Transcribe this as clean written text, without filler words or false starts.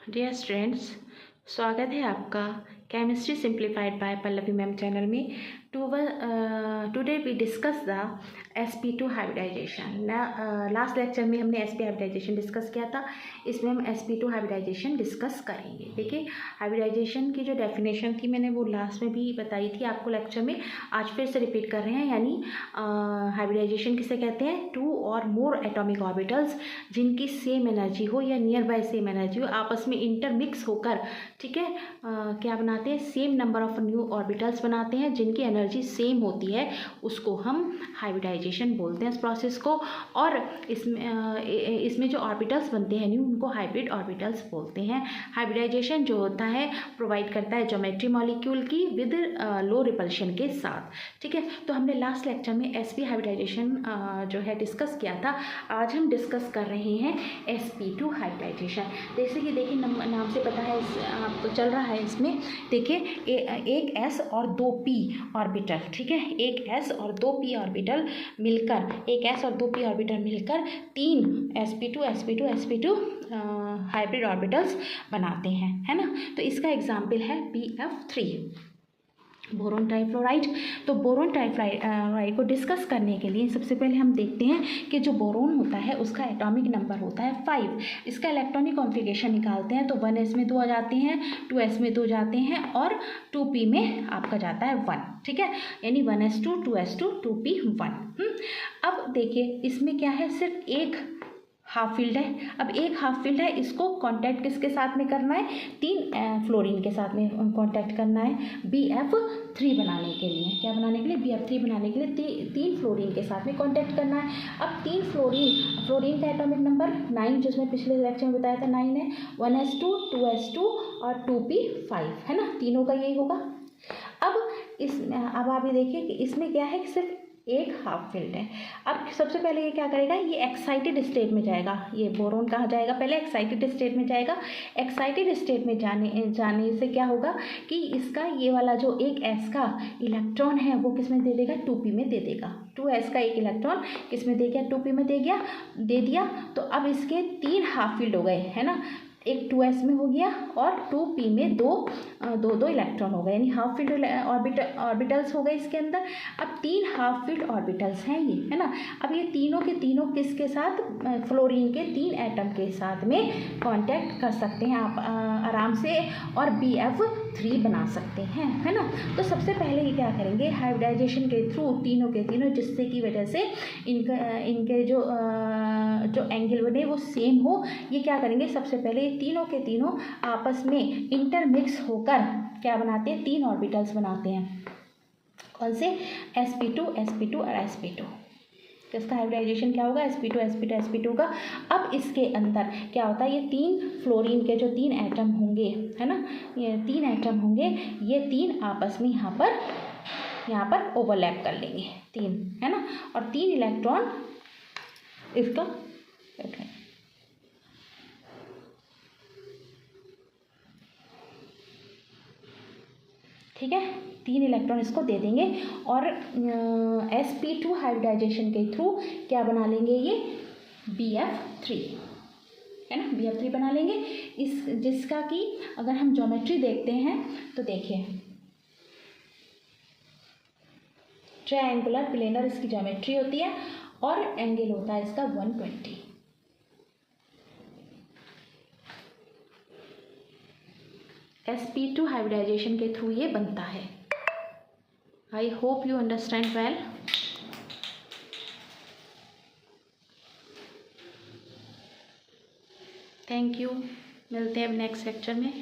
Dear students, स्वागत है आपका chemistry simplified by Pallavi ma'am channel में। Today we discuss the sp2 hybridization. Last lecture में हमने sp हाइब्रिडाइजेशन डिस्कस किया था, इसमें हम sp2 हाइब्रिडाइजेशन डिस्कस करेंगे। देखिए, हाइब्रिडाइजेशन की जो डेफिनेशन थी मैंने वो लास्ट में भी बताई थी आपको लेक्चर में, आज फिर से रिपीट कर रहे हैं। यानी हाइब्रिडाइजेशन किसे कहते हैं? टू और मोर एटॉमिक ऑर्बिटल्स जिनकी सेम एनर्जी हो या नियर बाय सेम एनर्जी हो, आपस में इंटरमिक्स होकर, ठीक है, क्या बनाते हैं? Same number of new orbitals बनाते हैं जिनकी एनर्जी सेम होती है, उसको हम हाइब्रिडाइजेशन बोलते हैं इस प्रोसेस को। और इसमें जो ऑर्बिटल्स बनते हैं न्यू, उनको हाइब्रिड ऑर्बिटल्स बोलते हैं। हाइब्रिडाइजेशन जो होता है प्रोवाइड करता है ज्योमेट्री मॉलिक्यूल की विद लो रिपल्शन के साथ, ठीक है। तो हमने लास्ट लेक्चर में sp हाइब्रिडाइजेशन जो है डिस्कस किया था। आज हम डिस्कस कर रहे हैं sp2 हाइब्रिडाइजेशन। जैसे कि देखिए, नाम से पता है आपको चल रहा है इसमें। देखिए, एक s और दो p ऑर्बिटल, ठीक है, एक s और दो p ऑर्बिटल मिलकर, एक s और दो p ऑर्बिटल मिलकर तीन sp2 हाइब्रिड ऑर्बिटल्स बनाते हैं, है ना। तो इसका एग्जाम्पल है BF3, बोरोन ट्राइफ्लोराइड। तो बोरोन ट्राइफ्लोराइड को डिस्कस करने के लिए सबसे पहले हम देखते हैं कि जो बोरोन होता है उसका एटॉमिक नंबर होता है 5। इसका इलेक्ट्रॉनिक कॉन्फ़िगरेशन निकालते हैं तो 1s में 2 आ जाते हैं, 2s में 2 जाते हैं और 2p में आपका जाता है 1, ठीक है। यानी 1s2 2s2 2p 1। अब देखिए, इसमें क्या है? सिर्फ एक हाफ फील्ड है। अब एक हाफ फील्ड है, इसको कांटेक्ट किसके साथ में करना है? 3 फ्लोरीन के साथ में कांटेक्ट करना है BF3 बनाने के लिए। क्या बनाने के लिए? BF3 बनाने के लिए 3 फ्लोरीन के साथ में कांटेक्ट करना है। अब 3 फ्लोरीन का एटॉमिक नंबर 9, जिसमें पिछले लेक्चर में बताया था 9 है। 1s2 2s2 और 2p5, है ना, तीनों का यही होगा। अब आप ये देखिए कि इसमें क्या है कि सिर्फ एक हाफ फील्ड है। अब सबसे पहले ये क्या करेगा? ये एक्साइटेड स्टेट में जाएगा। ये बोरोन कहाँ जाएगा? पहले एक्साइटेड स्टेट में जाएगा। एक्साइटेड स्टेट में जाने से क्या होगा कि इसका ये वाला जो एक s का इलेक्ट्रॉन है वो किस में दे देगा? 2p में दे देगा। 2s का एक इलेक्ट्रॉन किस में दे गया? 2p में दे दिया। तो अब इसके 3 हाफ फील्ड हो गए, है ना। एक 2s में हो गया और 2p में दो इलेक्ट्रॉन हो गए, यानी हाफ फील्ड ऑर्बिटल्स हो गए इसके अंदर। अब 3 हाफ फील्ड ऑर्बिटल्स हैं ये, है ना। अब ये तीनों के तीनों किसके साथ? फ्लोरीन के 3 एटम के साथ में कांटेक्ट कर सकते हैं आप आराम से, और BF3 बना सकते हैं, है ना। तो सबसे पहले ये क्या करेंगे? हाइब्रिडाइजेशन के थ्रू तीनों के तीनों, जिससे की वजह से इनके जो एंगल बने वो सेम हो, ये क्या करेंगे? सबसे पहले तीनों के तीनों आपस में इंटरमिक्स होकर क्या बनाते हैं? 3 ऑर्बिटल्स बनाते हैं। कौन से? sp2 और sp2। तो इसका हाइब्रिडाइजेशन क्या होगा? sp2 का। अब इसके अंदर क्या होता है? ये 3 फ्लोरीन के जो 3 एटम होंगे, है ना, ये 3 एटम होंगे, ये 3 आपस में यहाँ पर ओवरलैप कर लेंगे, 3, है ना। और 3 इलेक्ट्रॉन इसका, ठीक है, 3 इलेक्ट्रॉन इसको दे देंगे और sp2 हाइब्रिडाइजेशन के थ्रू क्या बना लेंगे? ये BF3, है ना, BF3 बना लेंगे। जिसका कि अगर हम ज्योमेट्री देखते हैं तो देखिए, ट्रायंगुलर प्लेनर इसकी ज्योमेट्री होती है और एंगल होता है इसका 120। sp2 हाइब्रिडाइजेशन के थ्रू ये बनता है। I hope you understand well. Thank you, मिलते हैं अब नेक्स्ट लेक्चर में।